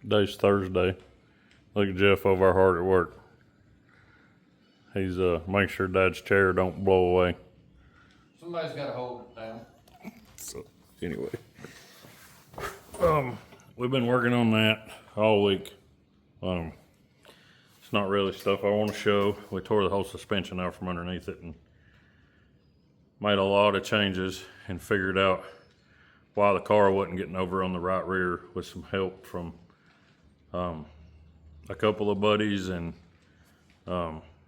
Today's Thursday. Look at Jeff over our hard at work. He's making sure Dad's chair don't blow away. Somebody's got to hold it down. So anyway, we've been working on that all week. It's not really stuff I want to show. We tore the whole suspension out from underneath it and made a lot of changes and figured out why the car wasn't getting over on the right rear with some help from a couple of buddies and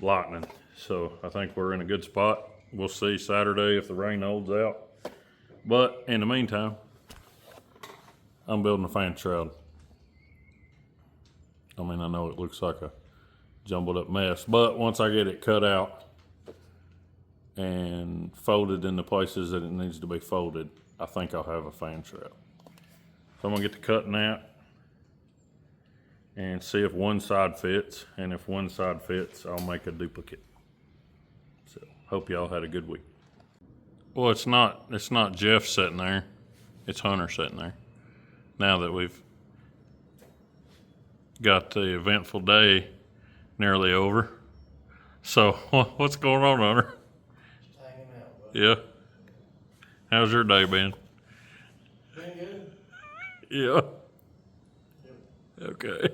lightning. So I think we're in a good spot. We'll see Saturday if the rain holds out. But in the meantime, I'm building a fan shroud. I mean, I know it looks like a jumbled up mess, but once I get it cut out and folded in the places that it needs to be folded, I think I'll have a fan shroud. So I'm gonna get to cutting that and see if one side fits, and if one side fits, I'll make a duplicate. So hope y'all had a good week. Well, it's not Jeff sitting there, it's Hunter sitting there. Now that we've got the eventful day nearly over. So what's going on, Hunter? Just hanging out, buddy. Yeah. How's your day been? Been good. Yeah. Yep. Okay.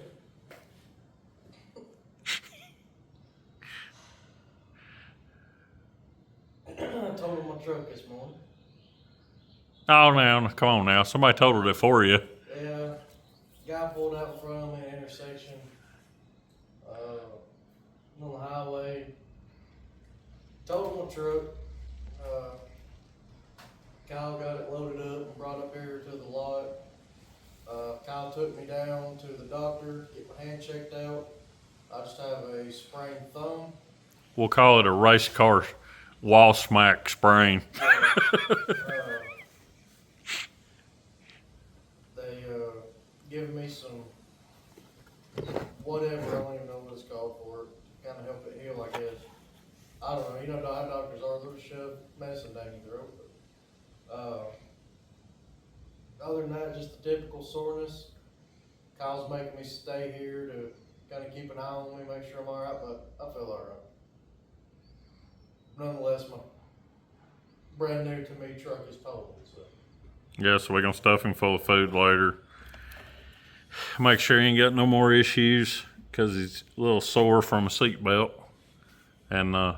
I totaled my truck this morning. Oh, now, come on now. Somebody totaled it for you. Yeah, guy pulled out in front of me at an intersection on the highway. Totaled my truck. Kyle got it loaded up and brought up here to the lot. Kyle took me down to the doctor, get my hand checked out. I just have a sprained thumb. We'll call it a race car wall smack sprain. They give me some whatever, I don't even know what it's called for it, kind of help it heal, I guess. I don't know, you know how doctors are, they'll shove medicine down your throat. Other than that, just the typical soreness. Kyle's making me stay here to kind of keep an eye on me, make sure I'm all right, but I feel all right. Nonetheless, my brand new to me truck is totaled, so. Yeah, so we're going to stuff him full of food later. Make sure he ain't got no more issues because he's a little sore from a seatbelt. And I'm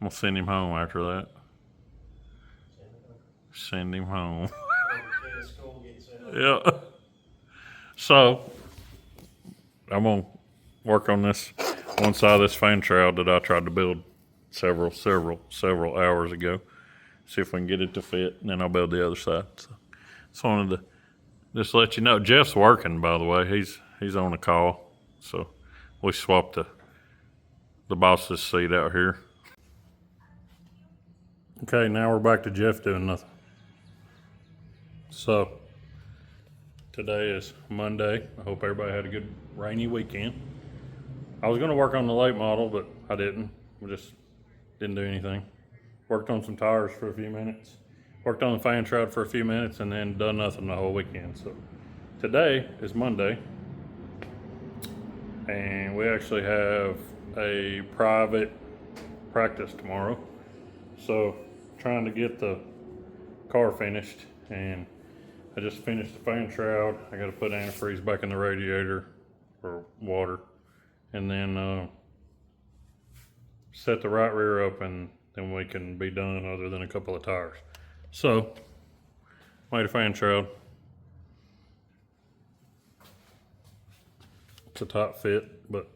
going to send him home after that. Send him home. Yeah. So, I'm going to work on this one side of this fan shroud that I tried to build several hours ago. See if we can get it to fit, and then I'll build the other side. So, just wanted to just let you know. Jeff's working, by the way. He's on a call. So, we swapped the boss's seat out here. Okay, now we're back to Jeff doing nothing. So, today is Monday. I hope everybody had a good rainy weekend. I was going to work on the late model, but I didn't. We just didn't do anything. Worked on some tires for a few minutes. Worked on the fan shroud for a few minutes, and then done nothing the whole weekend. So, today is Monday. And we actually have a private practice tomorrow. So, trying to get the car finished, and I just finished the fan shroud. I got to put antifreeze back in the radiator or water, and then set the right rear up, and then we can be done other than a couple of tires. So, made a fan shroud. It's a tight fit, but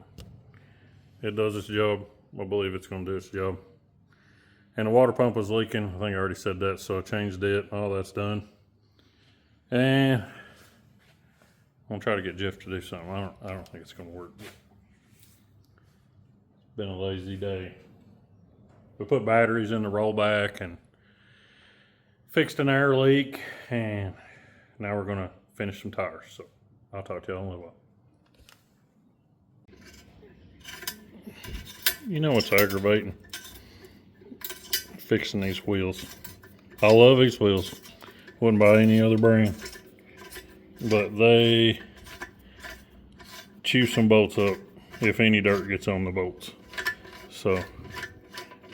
it does its job. I believe it's going to do its job. And the water pump was leaking. I think I already said that, so I changed it. All that's done. And I'm gonna try to get Jeff to do something. I don't think it's gonna work. It's been a lazy day. We put batteries in the rollback and fixed an air leak, and now we're gonna finish some tires. So I'll talk to y'all in a little while. You know what's aggravating? Fixing these wheels. I love these wheels. Wouldn't buy any other brand. But they chew some bolts up if any dirt gets on the bolts. So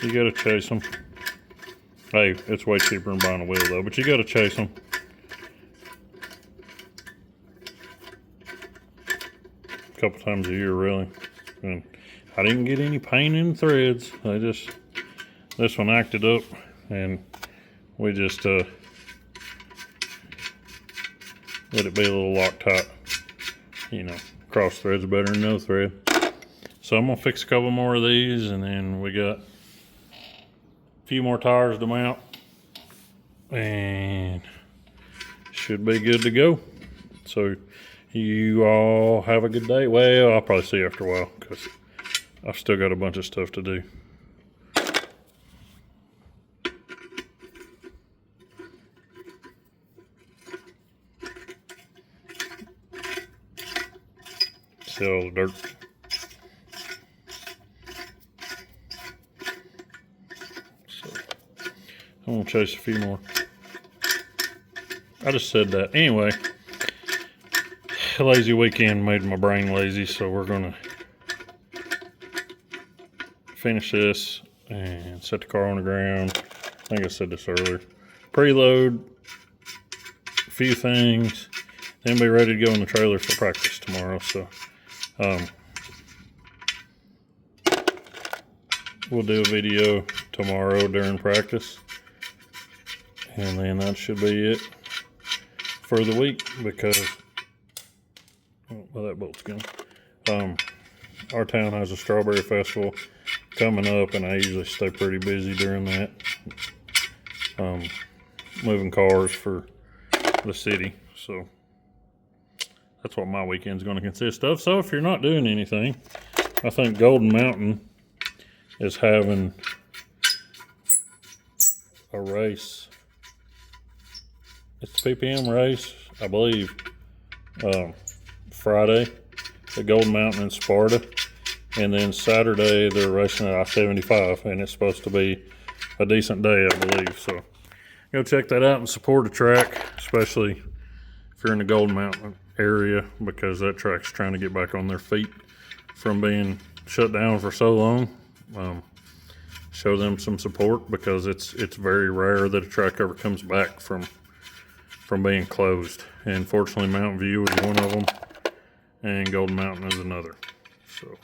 you gotta chase them. Hey, it's way cheaper than buying a wheel though, but you gotta chase them. A couple times a year really. And I didn't get any pain in the threads. This one acted up, and we just let it be a little Loctite. You know, cross threads are better than no thread. So I'm gonna fix a couple more of these, and then we got a few more tires to mount, and should be good to go. So you all have a good day. Well, I'll probably see you after a while because I've still got a bunch of stuff to do. See all the dirt. So I'm gonna chase a few more. I just said that. Anyway, lazy weekend made my brain lazy, so we're gonna finish this and set the car on the ground. I think I said this earlier. Preload a few things, then be ready to go in the trailer for practice tomorrow. So we'll do a video tomorrow during practice, and then that should be it for the week because well, that bolt's gone. Our town has a strawberry festival coming up, and I usually stay pretty busy during that, moving cars for the city. So that's what my weekend's going to consist of. So if you're not doing anything, I think Golden Mountain is having a race. It's the PPM race, I believe, Friday at Golden Mountain in Sparta. And then Saturday they're racing at I-75, and it's supposed to be a decent day, I believe. So go check that out and support the track, especially if you're in the Golden Mountain area, because that track's trying to get back on their feet from being shut down for so long. Show them some support, because it's very rare that a track ever comes back from being closed. And fortunately, Mountain View is one of them, and Golden Mountain is another. So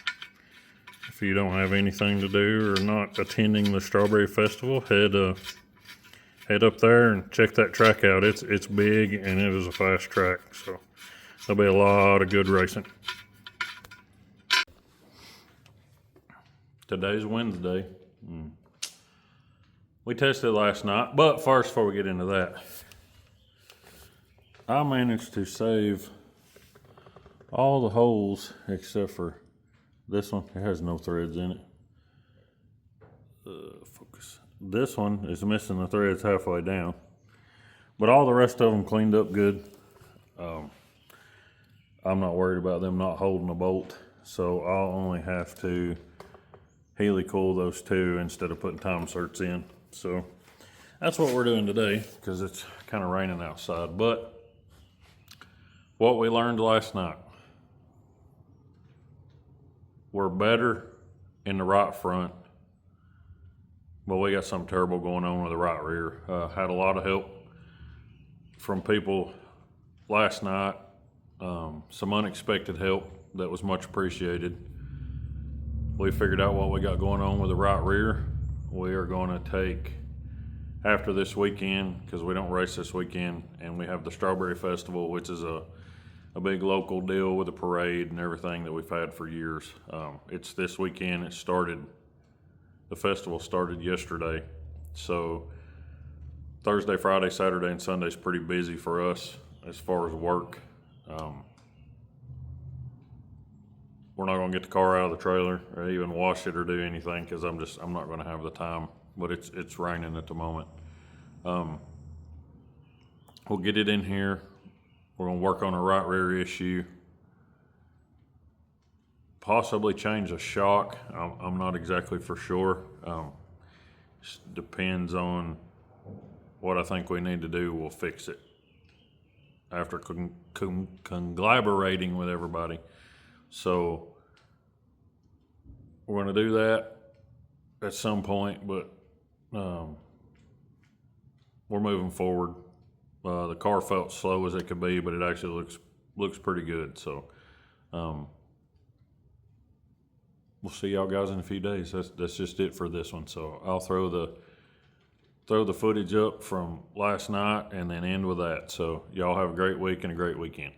if you don't have anything to do or not attending the Strawberry Festival, head up there and check that track out. It's big, and it is a fast track, so there'll be a lot of good racing. Today's Wednesday. We tested last night, but first, before we get into that, I managed to save all the holes except for this one. It has no threads in it. Focus. This one is missing the threads halfway down, but all the rest of them cleaned up good. I'm not worried about them not holding a bolt, so I'll only have to helicoil those two instead of putting time certs in. So that's what we're doing today, because it's kind of raining outside. But what we learned last night: we're better in the right front, but we got something terrible going on with the right rear. Had a lot of help from people last night, some unexpected help that was much appreciated. We figured out what we got going on with the right rear. We are going to take, after this weekend, because we don't race this weekend, and we have the Strawberry Festival, which is a big local deal with a parade and everything that we've had for years. It's this weekend. The festival started yesterday. So Thursday, Friday, Saturday, and Sunday is pretty busy for us as far as work. We're not gonna get the car out of the trailer or even wash it or do anything, because I'm not gonna have the time, but it's raining at the moment. We'll get it in here. We're gonna work on a right rear issue. Possibly change a shock. I'm not exactly for sure. Just depends on what I think we need to do. We'll fix it after collaborating with everybody. So we're gonna do that at some point, but we're moving forward. The car felt slow as it could be, but it actually looks pretty good. So we'll see y'all guys in a few days. That's just it for this one. So I'll throw the footage up from last night and then end with that. So y'all have a great week and a great weekend.